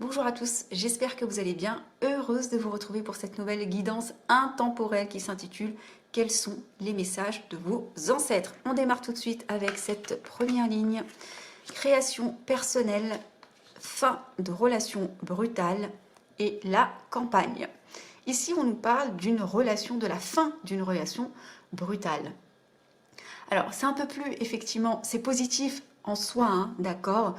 Bonjour à tous, j'espère que vous allez bien. Heureuse de vous retrouver pour cette nouvelle guidance intemporelle qui s'intitule « Quels sont les messages de vos ancêtres ?» On démarre tout de suite avec cette première ligne. Création personnelle, fin de relation brutale et la campagne. Ici, on nous parle d'une relation, de la fin d'une relation brutale. Alors, c'est un peu plus, effectivement, c'est positif en soi, hein, d'accord,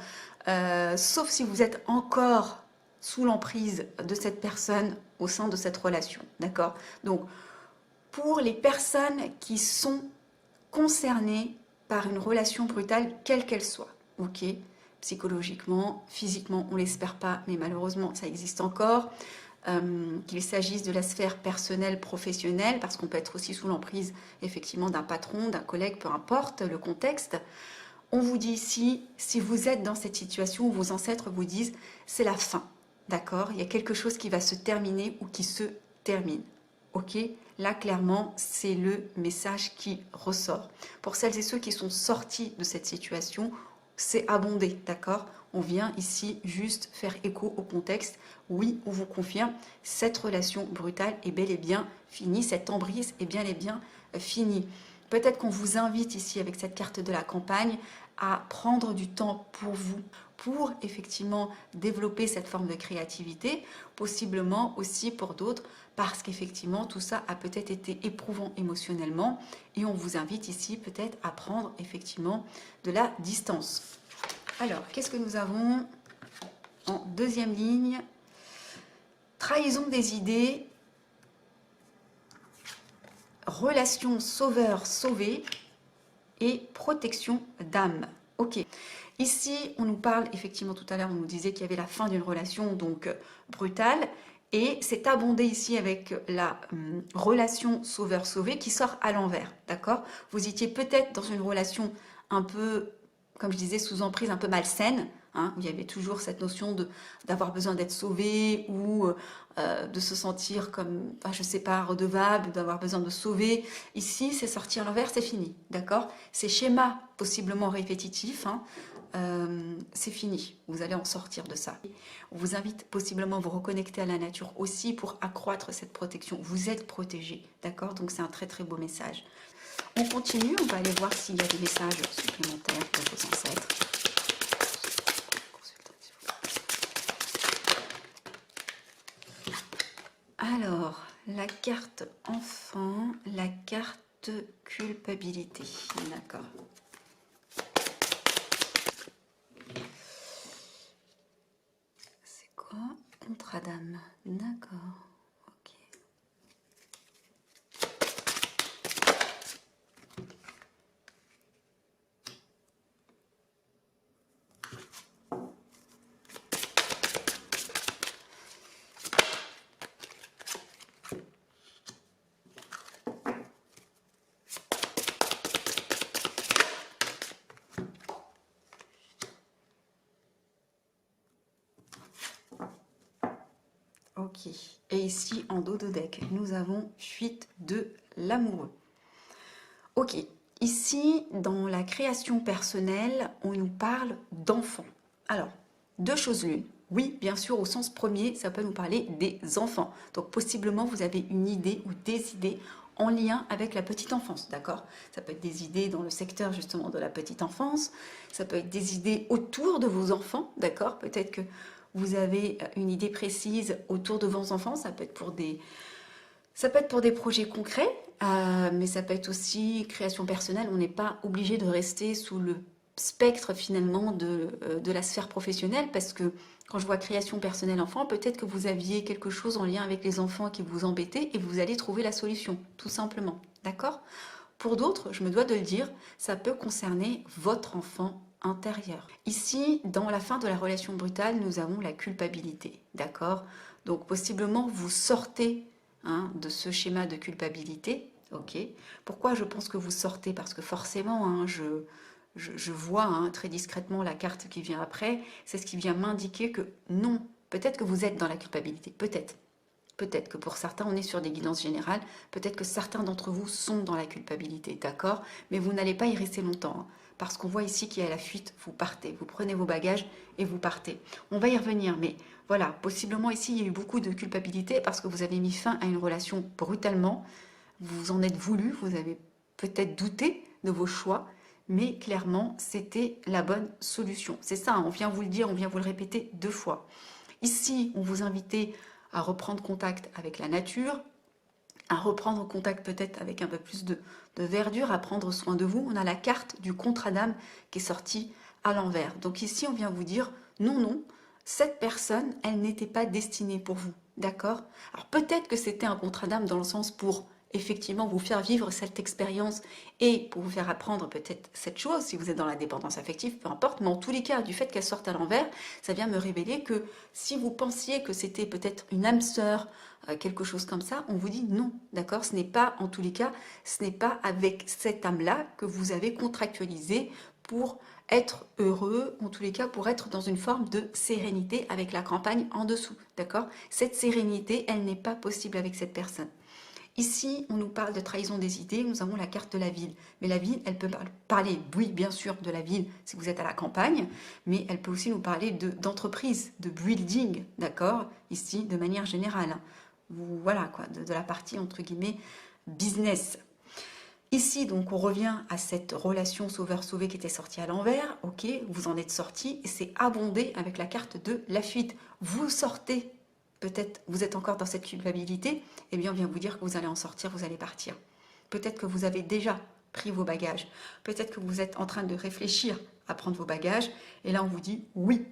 sauf si vous êtes encore sous l'emprise de cette personne au sein de cette relation, d'accord. Donc, pour les personnes qui sont concernées par une relation brutale, quelle qu'elle soit, ok, psychologiquement, physiquement, on l'espère pas, mais malheureusement, ça existe encore. Qu'il s'agisse de la sphère personnelle, professionnelle, parce qu'on peut être aussi sous l'emprise effectivement d'un patron, d'un collègue, peu importe le contexte. On vous dit ici, si vous êtes dans cette situation où vos ancêtres vous disent c'est la fin, d'accord, il y a quelque chose qui va se terminer ou qui se termine, ok. Là clairement c'est le message qui ressort. Pour celles et ceux qui sont sortis de cette situation, c'est abondé, d'accord. On vient ici juste faire écho au contexte. Oui, on vous confirme, cette relation brutale est bel et bien finie, cette emprise est bien et bien finie. Peut-être qu'on vous invite ici avec cette carte de la campagne à prendre du temps pour vous, pour effectivement développer cette forme de créativité, possiblement aussi pour d'autres, parce qu'effectivement tout ça a peut-être été éprouvant émotionnellement et on vous invite ici peut-être à prendre effectivement de la distance. Alors, qu'est-ce que nous avons en deuxième ligne? Trahison des idées, relation sauveur-sauvé et protection d'âme. Ok. Ici, on nous parle, effectivement, tout à l'heure, on nous disait qu'il y avait la fin d'une relation, donc brutale, et c'est abondé ici avec la relation sauveur-sauvé qui sort à l'envers, d'accord? Vous étiez peut-être dans une relation un peu, comme je disais, sous emprise, un peu malsaine, hein, où il y avait toujours cette notion d'avoir besoin d'être sauvé ou de se sentir comme, enfin, je sais pas, redevable, d'avoir besoin de sauver. Ici, c'est sorti à l'envers, c'est fini, d'accord? Ces schémas possiblement répétitifs, hein, c'est fini, vous allez en sortir de ça. On vous invite possiblement à vous reconnecter à la nature aussi pour accroître cette protection. Vous êtes protégé, d'accord? Donc c'est un très très beau message. On continue, on va aller voir s'il y a des messages supplémentaires de vos ancêtres. Alors, la carte enfant, la carte culpabilité, d'accord. C'est quoi? Contrat d'âme, d'accord, ok. Ok, et ici en dos de deck, nous avons fuite de l'amoureux. Ok, ici dans la création personnelle, on nous parle d'enfants. Alors, deux choses l'une. Oui, bien sûr, au sens premier, ça peut nous parler des enfants. Donc possiblement, vous avez une idée ou des idées en lien avec la petite enfance, d'accord? Ça peut être des idées dans le secteur justement de la petite enfance, ça peut être des idées autour de vos enfants, d'accord? Peut-être que vous avez une idée précise autour de vos enfants, ça peut être pour des projets concrets, mais ça peut être aussi création personnelle. On n'est pas obligé de rester sous le spectre finalement de la sphère professionnelle, parce que quand je vois création personnelle enfant, peut-être que vous aviez quelque chose en lien avec les enfants qui vous embêtait et vous allez trouver la solution, tout simplement, d'accord? Pour d'autres, je me dois de le dire, ça peut concerner votre enfant intérieur. Ici, dans la fin de la relation brutale, nous avons la culpabilité, d'accord? Donc possiblement, vous sortez de ce schéma de culpabilité, ok? Pourquoi je pense que vous sortez? Parce que forcément, je vois très discrètement la carte qui vient après, c'est ce qui vient m'indiquer que non, peut-être que vous êtes dans la culpabilité, peut-être. Peut-être que pour certains, on est sur des guidances générales, peut-être que certains d'entre vous sont dans la culpabilité, d'accord? Mais vous n'allez pas y rester longtemps, hein, parce qu'on voit ici qu'il y a la fuite, vous partez, vous prenez vos bagages et vous partez. On va y revenir, mais Voilà, possiblement ici, il y a eu beaucoup de culpabilité parce que vous avez mis fin à une relation brutalement. Vous vous en êtes voulu, vous avez peut-être douté de vos choix, mais clairement, c'était la bonne solution. C'est ça, hein, on vient vous le dire, on vient vous le répéter 2 fois. Ici, on vous invitait à reprendre contact avec la nature, à reprendre contact peut-être avec un peu plus de verdure, à prendre soin de vous. On a la carte du contrat d'âme qui est sortie à l'envers. Donc ici, on vient vous dire non, non, cette personne, elle n'était pas destinée pour vous. D'accord? Alors peut-être que c'était un contrat d'âme dans le sens pour effectivement vous faire vivre cette expérience et pour vous faire apprendre peut-être cette chose, si vous êtes dans la dépendance affective, peu importe, mais en tous les cas, du fait qu'elle sorte à l'envers, ça vient me révéler que si vous pensiez que c'était peut-être une âme sœur, quelque chose comme ça, on vous dit non, d'accord? Ce n'est pas, en tous les cas, ce n'est pas avec cette âme-là que vous avez contractualisé pour être heureux, en tous les cas pour être dans une forme de sérénité avec la campagne en dessous, d'accord? Cette sérénité, elle n'est pas possible avec cette personne. Ici, on nous parle de trahison des idées, nous avons la carte de la ville. Mais la ville, elle peut parler, oui, bien sûr, de la ville si vous êtes à la campagne, mais elle peut aussi nous parler d'entreprise, de building, d'accord? Ici, de manière générale. Voilà, quoi, de la partie, entre guillemets, business. Ici, donc, on revient à cette relation sauveur-sauvé qui était sortie à l'envers. Ok, vous en êtes sorti et c'est abondé avec la carte de la fuite. Vous sortez, peut-être vous êtes encore dans cette culpabilité, eh bien, on vient vous dire que vous allez en sortir, vous allez partir. Peut-être que vous avez déjà pris vos bagages. Peut-être que vous êtes en train de réfléchir à prendre vos bagages. Et là, on vous dit oui.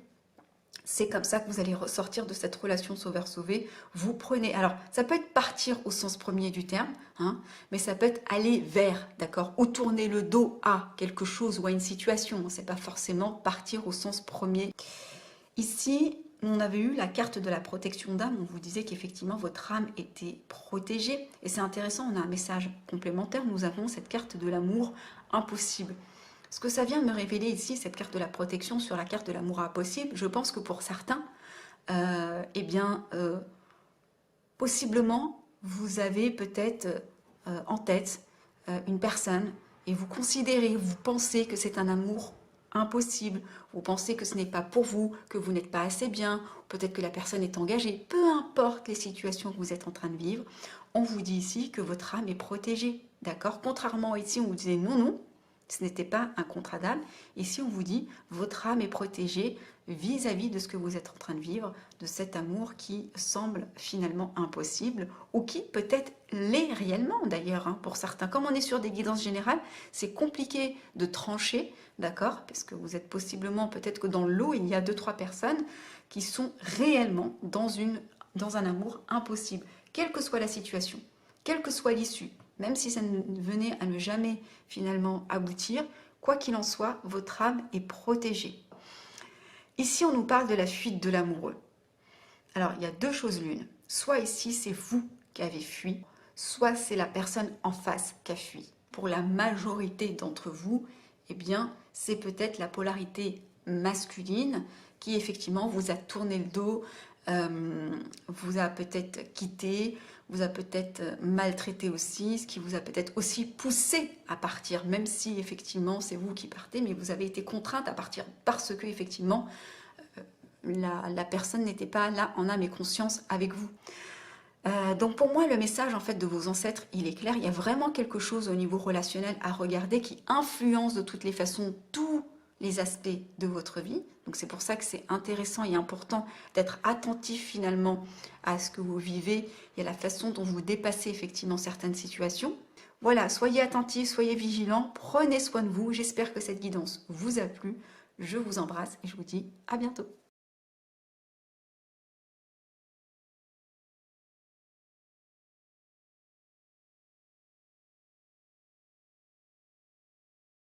C'est comme ça que vous allez ressortir de cette relation sauveur-sauvé. Vous prenez, alors ça peut être partir au sens premier du terme, hein, mais ça peut être aller vers, d'accord, ou tourner le dos à quelque chose ou à une situation. C'est pas forcément partir au sens premier. Ici, on avait eu la carte de la protection d'âme. On vous disait qu'effectivement votre âme était protégée. Et c'est intéressant, on a un message complémentaire. Nous avons cette carte de l'amour impossible. Ce que ça vient me révéler ici, cette carte de la protection sur la carte de l'amour impossible, je pense que pour certains, eh bien, possiblement, vous avez peut-être en tête une personne et vous considérez, vous pensez que c'est un amour impossible, vous pensez que ce n'est pas pour vous, que vous n'êtes pas assez bien, peut-être que la personne est engagée, peu importe les situations que vous êtes en train de vivre, on vous dit ici que votre âme est protégée, d'accord? Contrairement à ici, on vous disait non, non, ce n'était pas un contrat d'âme. Ici, on vous dit, votre âme est protégée vis-à-vis de ce que vous êtes en train de vivre, de cet amour qui semble finalement impossible, ou qui peut-être l'est réellement d'ailleurs, hein, pour certains. Comme on est sur des guidances générales, c'est compliqué de trancher, d'accord? Parce que vous êtes possiblement, peut-être que dans l'eau, il y a 2-3 personnes qui sont réellement dans un amour impossible, quelle que soit la situation, quelle que soit l'issue. Même si ça venait à ne jamais finalement aboutir, quoi qu'il en soit, votre âme est protégée. Ici, on nous parle de la fuite de l'amoureux. Alors, il y a 2 choses l'une. Soit ici, c'est vous qui avez fui, soit c'est la personne en face qui a fui. Pour la majorité d'entre vous, eh bien, c'est peut-être la polarité masculine qui, effectivement, vous a tourné le dos, vous a peut-être quitté, vous a peut-être maltraité aussi, ce qui vous a peut-être aussi poussé à partir, même si effectivement c'est vous qui partez, mais vous avez été contrainte à partir parce que effectivement la personne n'était pas là en âme et conscience avec vous. Donc pour moi le message en fait de vos ancêtres il est clair, il y a vraiment quelque chose au niveau relationnel à regarder qui influence de toutes les façons tous les aspects de votre vie. Donc c'est pour ça que c'est intéressant et important d'être attentif finalement à ce que vous vivez et à la façon dont vous dépassez effectivement certaines situations. Voilà, soyez attentifs, soyez vigilants, prenez soin de vous. J'espère que cette guidance vous a plu. Je vous embrasse et je vous dis à bientôt.